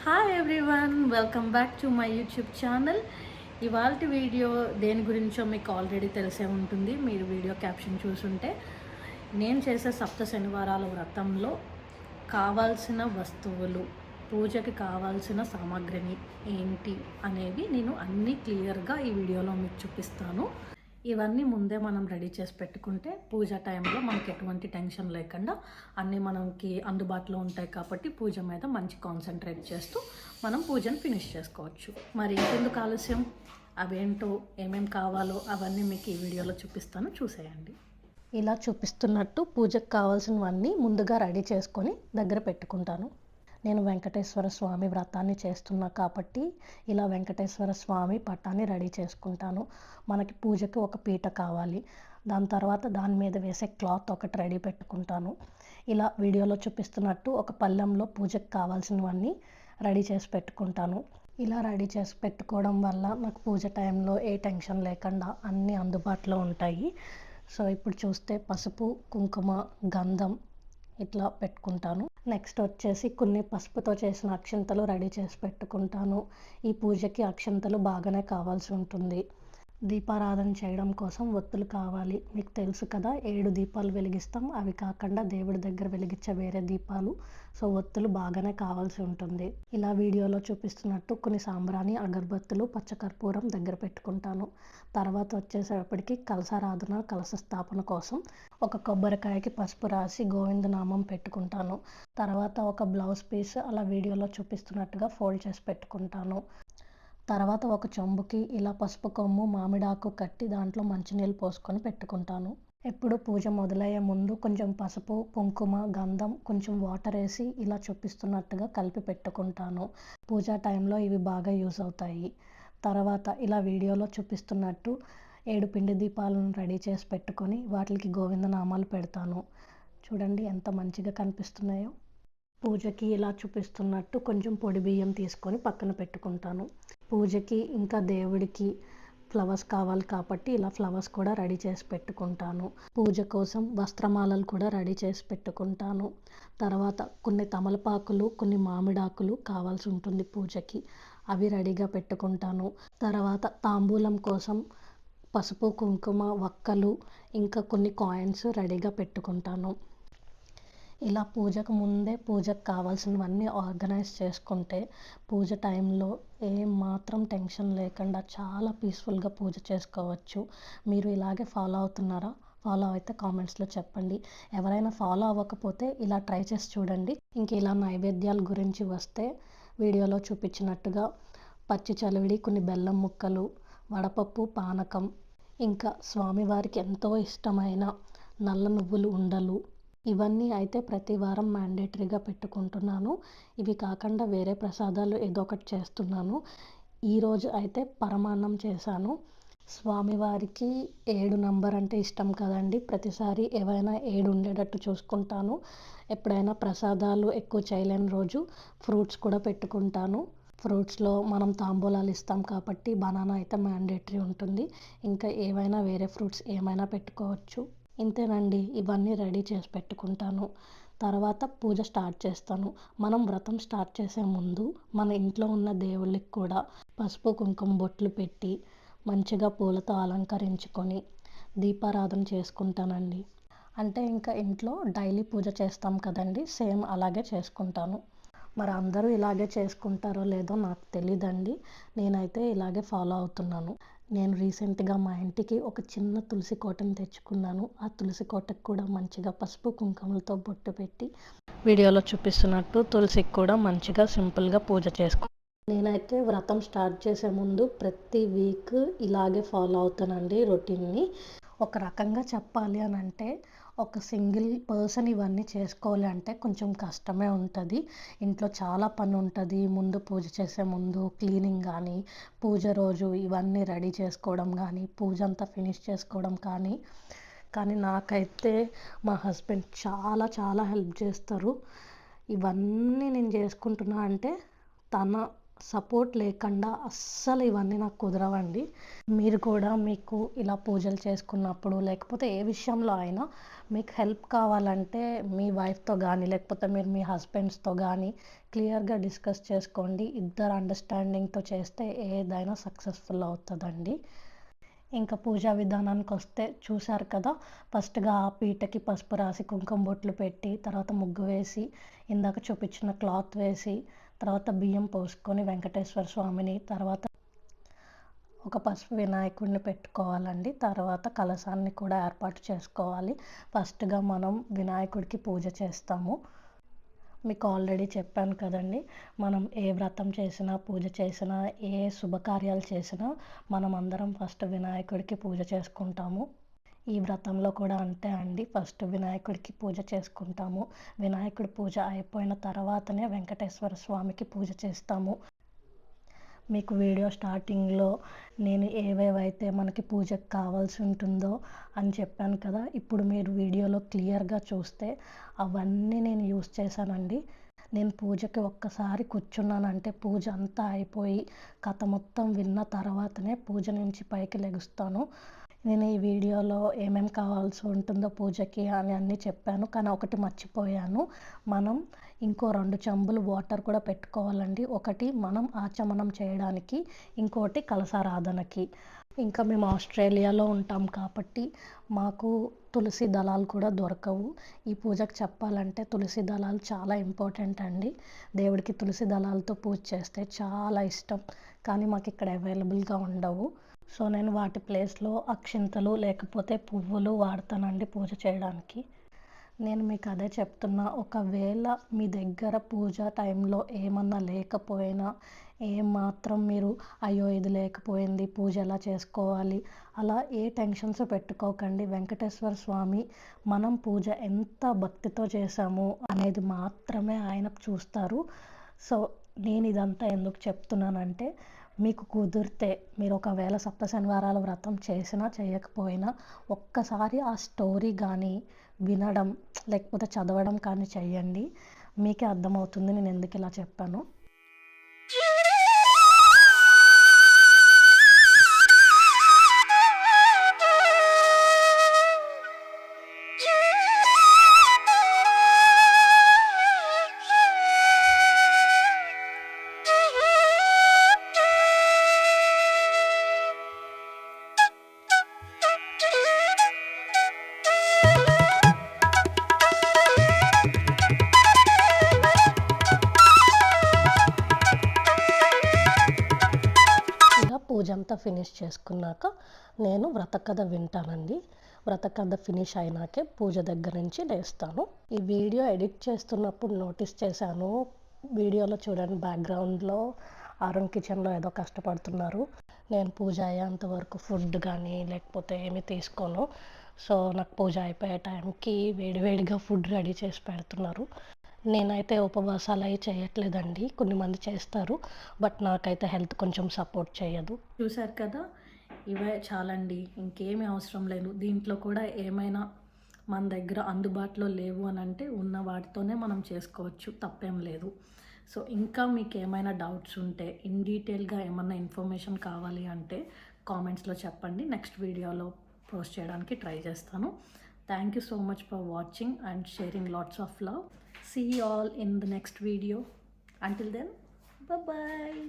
Hi everyone, welcome back to my YouTube channel. ఇవాల్టి video దేని గురించో మీకు ఆల్రెడీ తెలిసే ఉంటుంది. మీరు వీడియో క్యాప్షన్ చూసుంటే, నేను చేసే సప్త శనివారాల వ్రతంలో కావాల్సిన వస్తువులు, పూజకి కావాల్సిన సామాగ్రిని ఏంటి అనేవి నేను అన్నీ క్లియర్గా ఈ వీడియోలో మీకు చూపిస్తాను. ఇవన్నీ ముందే మనం రెడీ చేసి పెట్టుకుంటే పూజ టైంలో మనకి ఎటువంటి టెన్షన్ లేకుండా అన్నీ మనకి అందుబాటులో ఉంటాయి కాబట్టి పూజ మీద మంచి కాన్సన్ట్రేట్ చేస్తూ మనం పూజను ఫినిష్ చేసుకోవచ్చు. మరి ఎందుకు ఆలస్యం, అవేంటో ఏమేం కావాలో అవన్నీ మీకు ఈ వీడియోలో చూపిస్తాను, చూసేయండి. ఇలా చూపిస్తున్నట్టు పూజకు కావాల్సినవన్నీ ముందుగా రెడీ చేసుకొని దగ్గర పెట్టుకుంటాను. నేను వెంకటేశ్వర స్వామి వ్రతాన్ని చేస్తున్నా కాబట్టి ఇలా వెంకటేశ్వర స్వామి పటాన్ని రెడీ చేసుకుంటాను. మనకి పూజకి ఒక పీట కావాలి, దాని తర్వాత దాని మీద వేసే క్లాత్ ఒకటి రెడీ పెట్టుకుంటాను. ఇలా వీడియోలో చూపిస్తున్నట్టు ఒక పళ్ళెంలో పూజకి కావాల్సినవన్నీ రెడీ చేసి పెట్టుకుంటాను. ఇలా రెడీ చేసి పెట్టుకోవడం వల్ల నాకు పూజ టైంలో ఏ టెన్షన్ లేకుండా అన్నీ అందుబాటులో ఉంటాయి. సో ఇప్పుడు చూస్తే పసుపు, కుంకుమ, గంధం ఇట్లా పెట్టుకుంటాను. నెక్స్ట్ వచ్చేసి కొన్ని పసుపుతో చేసిన అక్షింతలు రెడీ చేసి పెట్టుకుంటాను. ఈ పూజకి అక్షింతలు బాగానే కావాల్సి ఉంటుంది. దీపారాధన చేయడం కోసం ఒత్తులు కావాలి. మీకు తెలుసు కదా, 7 దీపాలు వెలిగిస్తాం, అవి కాకుండా దేవుడి దగ్గర వెలిగించే వేరే దీపాలు. సో ఒత్తులు బాగానే కావాల్సి ఉంటుంది. ఇలా వీడియోలో చూపిస్తున్నట్టు కొన్ని సాంబ్రాణి, అగరబత్తులు, పచ్చకర్పూరం దగ్గర పెట్టుకుంటాను. తర్వాత వచ్చేసేపటికి కలశారాధన, కలశ స్థాపన కోసం ఒక కొబ్బరికాయకి పసుపు రాసి గోవిందనామం పెట్టుకుంటాను. తర్వాత ఒక బ్లౌజ్ పీస్ అలా వీడియోలో చూపిస్తున్నట్టుగా ఫోల్డ్ చేసి పెట్టుకుంటాను. తర్వాత ఒక చెంబుకి ఇలా పసుపు కొమ్ము, మామిడాకు కట్టి దాంట్లో మంచినీళ్ళు పోసుకొని పెట్టుకుంటాను. ఎప్పుడు పూజ మొదలయ్యే ముందు కొంచెం పసుపు, కుంకుమ, గంధం, కొంచెం వాటర్ వేసి ఇలా చూపిస్తున్నట్టుగా కలిపి పెట్టుకుంటాను. పూజా టైంలో ఇవి బాగా యూజ్ అవుతాయి. తర్వాత ఇలా వీడియోలో చూపిస్తున్నట్టు 7 పిండి దీపాలను రెడీ చేసి పెట్టుకొని వాటికి గోవిందనామాలు పెడతాను. చూడండి ఎంత మంచిగా కనిపిస్తున్నాయో. పూజకి ఇలా చూపిస్తున్నట్టు కొంచెం పొడి బియ్యం తీసుకొని పక్కన పెట్టుకుంటాను. పూజకి ఇంకా దేవుడికి ఫ్లవర్స్ కావాలి కాబట్టి ఇలా ఫ్లవర్స్ కూడా రెడీ చేసి పెట్టుకుంటాను. పూజ కోసం వస్త్రమాలలు కూడా రెడీ చేసి పెట్టుకుంటాను. తర్వాత కొన్ని తమలపాకులు, కొన్ని మామిడాకులు కావాల్సి ఉంటుంది పూజకి, అవి రెడీగా పెట్టుకుంటాను. తర్వాత తాంబూలం కోసం పసుపు, కుంకుమ, వక్కలు, ఇంకా కొన్ని కాయిన్స్ రెడీగా పెట్టుకుంటాను. ఇలా పూజకు ముందే పూజకు కావాల్సినవన్నీ ఆర్గనైజ్ చేసుకుంటే పూజ టైంలో ఏమాత్రం టెన్షన్ లేకుండా చాలా పీస్ఫుల్గా పూజ చేసుకోవచ్చు. మీరు ఇలాగే ఫాలో అవుతున్నారా? ఫాలో అయితే కామెంట్స్లో చెప్పండి. ఎవరైనా ఫాలో అవ్వకపోతే ఇలా ట్రై చేసి చూడండి. ఇంక ఇలా నైవేద్యాల గురించి వస్తే వీడియోలో చూపించినట్టుగా పచ్చి చలివిడి, కొన్ని బెల్లం ముక్కలు, వడపప్పు, పానకం, ఇంకా స్వామివారికి ఎంతో ఇష్టమైన నల్ల నువ్వులు ఉండలు, ఇవన్నీ అయితే ప్రతి వారం మ్యాండేటరీగా పెట్టుకుంటున్నాను. ఇవి కాకుండా వేరే ప్రసాదాలు ఏదో ఒకటి చేస్తున్నాను. ఈరోజు అయితే పరమాన్నం చేశాను. స్వామివారికి 7 నంబర్ అంటే ఇష్టం కదండి. ప్రతిసారి ఏవైనా 7 ఉండేటట్టు చూసుకుంటాను. ఎప్పుడైనా ప్రసాదాలు ఎక్కువ చేయలేని రోజు ఫ్రూట్స్ కూడా పెట్టుకుంటాను. ఫ్రూట్స్లో మనం తాంబూలాలు ఇస్తాం కాబట్టి బనానా అయితే మ్యాండేటరీ ఉంటుంది. ఇంకా ఏవైనా వేరే ఫ్రూట్స్ ఏమైనా పెట్టుకోవచ్చు. ఇంతేనండి, ఇవన్నీ రెడీ చేసి పెట్టుకుంటాను. తర్వాత పూజ స్టార్ట్ చేస్తాను. మనం వ్రతం స్టార్ట్ చేసే ముందు మన ఇంట్లో ఉన్న దేవుళ్ళకి కూడా పసుపు, కుంకుమ బొట్లు పెట్టి మంచిగా పూలతో అలంకరించుకొని దీపారాధన చేసుకుంటానండి. అంటే ఇంకా ఇంట్లో డైలీ పూజ చేస్తాం కదండి, సేమ్ అలాగే చేసుకుంటాను. మరి అందరూ ఇలాగే చేసుకుంటారో లేదో నాకు తెలీదండి. నేనైతే ఇలాగే ఫాలో అవుతున్నాను. నేను రీసెంట్గా మా ఇంటికి ఒక చిన్న తులసి కోటను తెచ్చుకున్నాను. ఆ తులసి కోటకు కూడా మంచిగా పసుపు, కుంకుమలతో బొట్టు పెట్టి వీడియోలో చూపిస్తున్నట్టు తులసికి కూడా మంచిగా సింపుల్గా పూజ నేనైతే వ్రతం స్టార్ట్ చేసే ముందు ప్రతి వీక్ ఇలాగే ఫాలో అవుతానండి రొటీన్ని. ఒక రకంగా చెప్పాలి అని అంటే ఒక సింగిల్ పర్సన్ ఇవన్నీ చేసుకోవాలి అంటే కొంచెం కష్టమే ఉంటుంది. ఇంట్లో చాలా పని ఉంటుంది. ముందు పూజ చేసే ముందు క్లీనింగ్ కానీ, పూజ రోజు ఇవన్నీ రెడీ చేసుకోవడం కానీ, పూజ అంతా ఫినిష్ చేసుకోవడం కానీ నాకైతే మా హస్బెండ్ చాలా చాలా హెల్ప్ చేస్తారు. ఇవన్నీ నేను చేసుకుంటున్నా అంటే తన సపోర్ట్ లేకుండా అస్సలు ఇవన్నీ నాకు కుదరవండి. మీరు కూడా మీకు ఇలా పూజలు చేసుకున్నప్పుడు లేకపోతే ఏ విషయంలో అయినా మీకు హెల్ప్ కావాలంటే మీ వైఫ్తో కానీ లేకపోతే మీరు మీ హస్బెండ్స్తో కానీ క్లియర్గా డిస్కస్ చేసుకోండి. ఇద్దరు అండర్స్టాండింగ్తో చేస్తే ఏదైనా సక్సెస్ఫుల్ అవుతుందండి. ఇంకా పూజా విధానానికి వస్తే చూశారు కదా, ఫస్ట్గా ఆ పీటకి పసుపు రాసి కుంకుమ బొట్లు పెట్టి తర్వాత ముగ్గు వేసి ఇందాక చూపించిన క్లాత్ వేసి తర్వాత బియ్యం పోసుకొని వెంకటేశ్వర స్వామిని తర్వాత ఒక పసుపు వినాయకుడిని పెట్టుకోవాలండి. తర్వాత కలశాన్ని కూడా ఏర్పాటు చేసుకోవాలి. ఫస్ట్గా మనం వినాయకుడికి పూజ చేస్తాము. మీకు ఆల్రెడీ చెప్పాను కదండి, మనం ఏ వ్రతం చేసినా పూజ చేసినా ఏ శుభకార్యాలు చేసినా మనం అందరం ఫస్ట్ వినాయకుడికి పూజ చేసుకుంటాము. ఈ వ్రతంలో కూడా అంతే అండి, ఫస్ట్ వినాయకుడికి పూజ చేసుకుంటాము. వినాయకుడి పూజ అయిపోయిన తర్వాతనే వెంకటేశ్వర స్వామికి పూజ చేస్తాము. మీకు వీడియో స్టార్టింగ్లో నేను ఏవేవైతే మనకి పూజకు కావాల్సి ఉంటుందో అని చెప్పాను కదా, ఇప్పుడు మీరు వీడియోలో క్లియర్గా చూస్తే అవన్నీ నేను యూస్ చేశానండి. నేను పూజకి ఒక్కసారి కూర్చున్నానంటే పూజ అంతా అయిపోయి కథ మొత్తం విన్న తర్వాతనే పూజ నుంచి పైకి లెగుస్తాను. నేను ఈ వీడియోలో ఏమేమి కావాల్సి ఉంటుందో పూజకి అని అన్నీ చెప్పాను, కానీ ఒకటి మర్చిపోయాను. మనం ఇంకో 2 చెంబులు వాటర్ కూడా పెట్టుకోవాలండి. ఒకటి మనం ఆచమనం చేయడానికి, ఇంకోటి కలశారాధనకి. ఇంకా మేము ఆస్ట్రేలియాలో ఉంటాం కాబట్టి మాకు తులసి దళాలు కూడా దొరకవు. ఈ పూజకు చెప్పాలంటే తులసి దళాలు చాలా ఇంపార్టెంట్ అండి. దేవుడికి తులసి దళాలతో పూజ చేస్తే చాలా ఇష్టం, కానీ మాకు ఇక్కడ అవైలబుల్గా ఉండవు. సో నేను వాటి ప్లేస్లో అక్షింతలు లేకపోతే పువ్వులు వాడతానండి పూజ చేయడానికి. నేను మీకు అదే చెప్తున్నా, ఒకవేళ మీ దగ్గర పూజ టైంలో ఏమన్నా లేకపోయినా ఏమాత్రం మీరు అయ్యో ఇది లేకపోయింది పూజ ఎలా చేసుకోవాలి అలా ఏ టెన్షన్స్ పెట్టుకోకండి. వెంకటేశ్వర స్వామి మనం పూజ ఎంత భక్తితో చేశాము అనేది మాత్రమే ఆయన చూస్తారు. సో నేను ఇదంతా ఎందుకు చెప్తున్నానంటే, మీకు కుదిరితే మీరు ఒకవేళ సప్త శనివారాల వ్రతం చేసినా చేయకపోయినా ఒక్కసారి ఆ స్టోరీ కానీ వినడం లేకపోతే చదవడం కానీ చెయ్యండి. మీకే అర్థమవుతుంది నేను ఎందుకు ఇలా చెప్పాను. పూజ అంతా ఫినిష్ చేసుకున్నాక నేను వ్రతకథ వింటానండి. వ్రతకథ ఫినిష్ అయినాకే పూజ దగ్గర నుంచి లేస్తాను. ఈ వీడియో ఎడిట్ చేస్తున్నప్పుడు నోటీస్ చేశాను, వీడియోలో చూడండి బ్యాక్గ్రౌండ్లో అరుణ్ కిచెన్లో ఏదో కష్టపడుతున్నారు. నేను పూజ అయ్యేంత వరకు ఫుడ్ కానీ లేకపోతే ఏమి తీసుకోను. సో నాకు పూజ అయిపోయే టైంకి వేడివేడిగా ఫుడ్ రెడీ చేసి పెడుతున్నారు. నేనైతే ఉపవాసాలు అవి చేయట్లేదండి, కొన్ని మంది చేస్తారు, బట్ నాకైతే హెల్త్ కొంచెం సపోర్ట్ చేయదు. చూశారు కదా, ఇవే చాలండి, ఇంకేమీ అవసరం లేదు. దీంట్లో కూడా ఏమైనా మన దగ్గర అందుబాటులో లేవు అని అంటే ఉన్న వాటితోనే మనం చేసుకోవచ్చు, తప్పేం లేదు. సో ఇంకా మీకు ఏమైనా డౌట్స్ ఉంటే ఇన్ డీటెయిల్గా ఏమన్నా ఇన్ఫర్మేషన్ కావాలి అంటే కామెంట్స్లో చెప్పండి, నెక్స్ట్ వీడియోలో పోస్ట్ చేయడానికి ట్రై చేస్తాను. Thank you so much for watching and sharing lots of love. See you all in the next video. Until then, bye bye.